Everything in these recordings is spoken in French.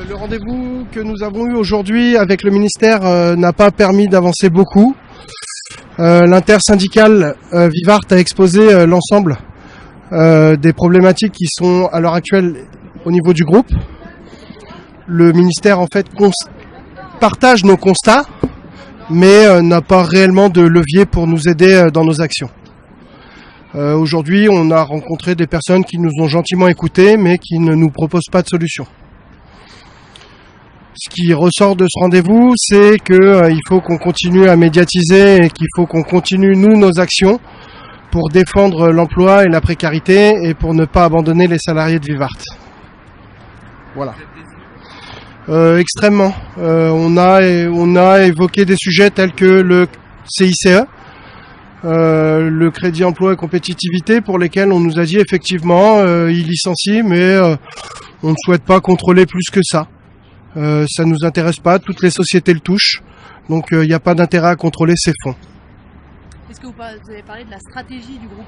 Le rendez-vous que nous avons eu aujourd'hui avec le ministère n'a pas permis d'avancer beaucoup. L'intersyndicale Vivart a exposé l'ensemble des problématiques qui sont à l'heure actuelle au niveau du groupe. Le ministère en fait partage nos constats, mais n'a pas réellement de levier pour nous aider dans nos actions. Aujourd'hui, on a rencontré des personnes qui nous ont gentiment écoutés, mais qui ne nous proposent pas de solution. Ce qui ressort de ce rendez-vous, c'est qu'il faut qu'on continue à médiatiser et qu'il faut qu'on continue, nous, nos actions pour défendre l'emploi et la précarité et pour ne pas abandonner les salariés de Vivart. Voilà. Extrêmement. On a évoqué des sujets tels que le CICE, le crédit emploi et compétitivité, pour lesquels on nous a dit effectivement ils licencient, mais on ne souhaite pas contrôler plus que ça. Ça nous intéresse pas, toutes les sociétés le touchent, donc il n'y a pas d'intérêt à contrôler ces fonds. Est-ce que vous avez parlé de la stratégie du groupe ?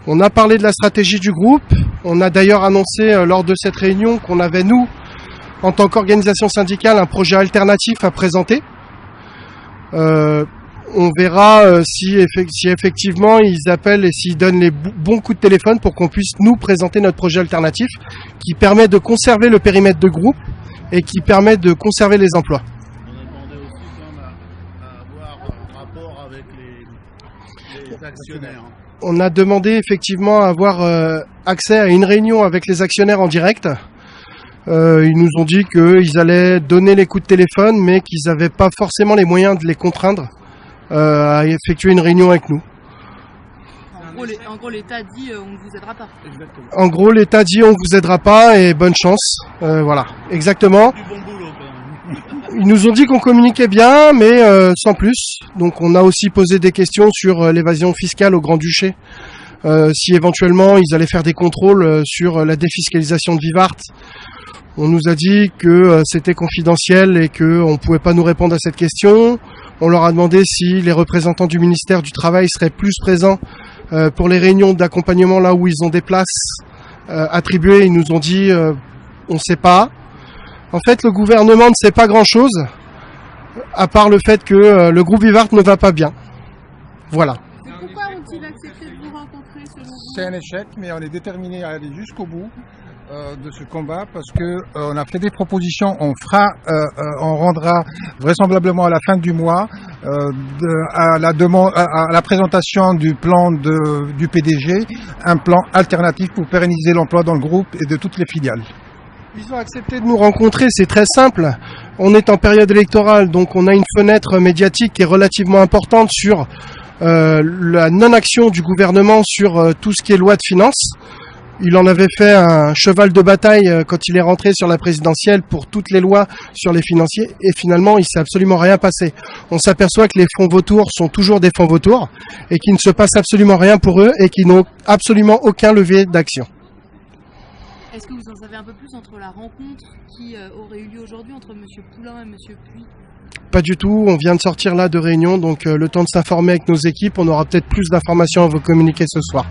On a parlé de la stratégie du groupe, on a d'ailleurs annoncé lors de cette réunion qu'on avait, nous, en tant qu'organisation syndicale, un projet alternatif à présenter. On verra si effectivement ils appellent et s'ils donnent les bons coups de téléphone pour qu'on puisse nous présenter notre projet alternatif qui permet de conserver le périmètre de groupe et qui permet de conserver les emplois. On a demandé aussi quand même à avoir un rapport avec les actionnaires. On a demandé effectivement à avoir accès à une réunion avec les actionnaires en direct. Ils nous ont dit qu'ils allaient donner les coups de téléphone, mais qu'ils n'avaient pas forcément les moyens de les contraindre à effectuer une réunion avec nous. En gros, l'État dit on ne vous aidera pas. Exactement. En gros, l'État dit on ne vous aidera pas et bonne chance. Voilà, exactement. Du bon boulot quand même. Ils nous ont dit qu'on communiquait bien, mais sans plus. Donc on a aussi posé des questions sur l'évasion fiscale au Grand-Duché. Si éventuellement ils allaient faire des contrôles sur la défiscalisation de Vivart. On nous a dit que c'était confidentiel et qu'on ne pouvait pas nous répondre à cette question. On leur a demandé si les représentants du ministère du Travail seraient plus présents pour les réunions d'accompagnement là où ils ont des places attribuées. Ils nous ont dit on ne sait pas. En fait, le gouvernement ne sait pas grand-chose, à part le fait que le groupe Vivart ne va pas bien. Voilà. Pourquoi ont-ils accepté de vous rencontrer selon vous ? C'est un échec, mais on est déterminé à aller jusqu'au bout de ce combat parce que on a fait des propositions. On rendra vraisemblablement à la fin du mois à la présentation du plan du PDG, un plan alternatif pour pérenniser l'emploi dans le groupe et de toutes les filiales. Ils ont accepté de nous rencontrer, c'est très simple. On est en période électorale, donc on a une fenêtre médiatique qui est relativement importante sur la non-action du gouvernement sur tout ce qui est loi de finances. Il en avait fait un cheval de bataille quand il est rentré sur la présidentielle pour toutes les lois sur les financiers et finalement il s'est absolument rien passé. On s'aperçoit que les fonds vautours sont toujours des fonds vautours et qu'il ne se passe absolument rien pour eux et qu'ils n'ont absolument aucun levier d'action. Est-ce que vous en savez un peu plus entre la rencontre qui aurait eu lieu aujourd'hui entre M. Poulain et M. Puy ? Pas du tout, on vient de sortir là de réunion, donc le temps de s'informer avec nos équipes, on aura peut-être plus d'informations à vous communiquer ce soir.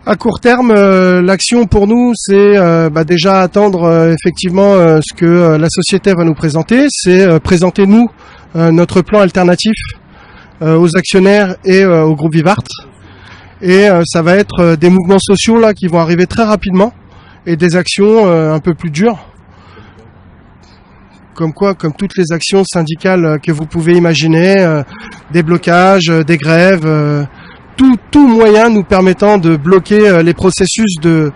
À court terme, l'action pour nous, c'est déjà attendre effectivement ce que la société va nous présenter, c'est présenter nous notre plan alternatif aux actionnaires et au groupe Vivart. Et ça va être des mouvements sociaux là qui vont arriver très rapidement et des actions un peu plus dures. Comme toutes les actions syndicales que vous pouvez imaginer, des blocages, des grèves, tout moyen nous permettant de bloquer les processus de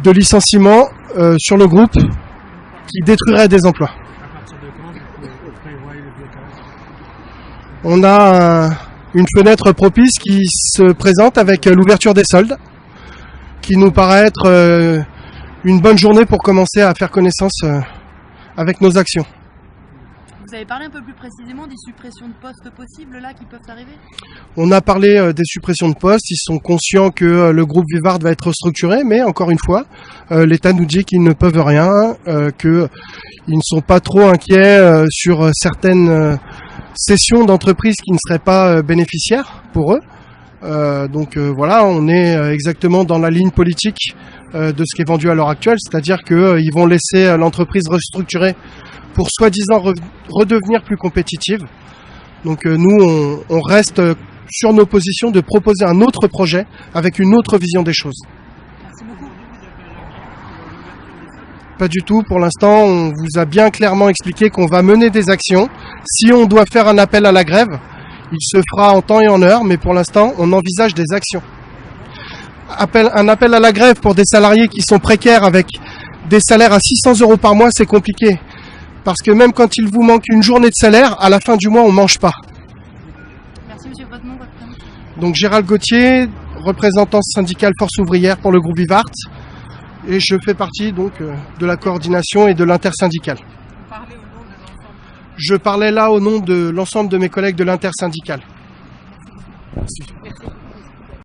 licenciement sur le groupe qui détruirait des emplois. On a une fenêtre propice qui se présente avec l'ouverture des soldes, qui nous paraît être une bonne journée pour commencer à faire connaissance avec nos actions. Vous avez parlé un peu plus précisément des suppressions de postes possibles là qui peuvent arriver ? On a parlé des suppressions de postes, ils sont conscients que le groupe Vivart va être restructuré, mais encore une fois, l'État nous dit qu'ils ne peuvent rien, qu'ils ne sont pas trop inquiets sur certaines cessions d'entreprises qui ne seraient pas bénéficiaires pour eux. Voilà, on est exactement dans la ligne politique de ce qui est vendu à l'heure actuelle, c'est-à-dire qu'ils vont laisser l'entreprise restructurer pour soi-disant redevenir plus compétitive. Donc nous, on reste sur nos positions de proposer un autre projet avec une autre vision des choses. Merci beaucoup. Pas du tout, pour l'instant, on vous a bien clairement expliqué qu'on va mener des actions. Si on doit faire un appel à la grève, il se fera en temps et en heure, mais pour l'instant, on envisage des actions. Un appel à la grève pour des salariés qui sont précaires avec des salaires à 600 € par mois, c'est compliqué. Parce que même quand il vous manque une journée de salaire, à la fin du mois, on ne mange pas. Merci monsieur, votre nom, votre prénom. Donc Gérald Gauthier, représentant syndical Force ouvrière pour le groupe Vivart. Et je fais partie donc de la coordination et de l'intersyndicale. Vous parlez au nom de l'ensemble. Je parlais là au nom de l'ensemble de mes collègues de l'intersyndicale. Merci. Merci.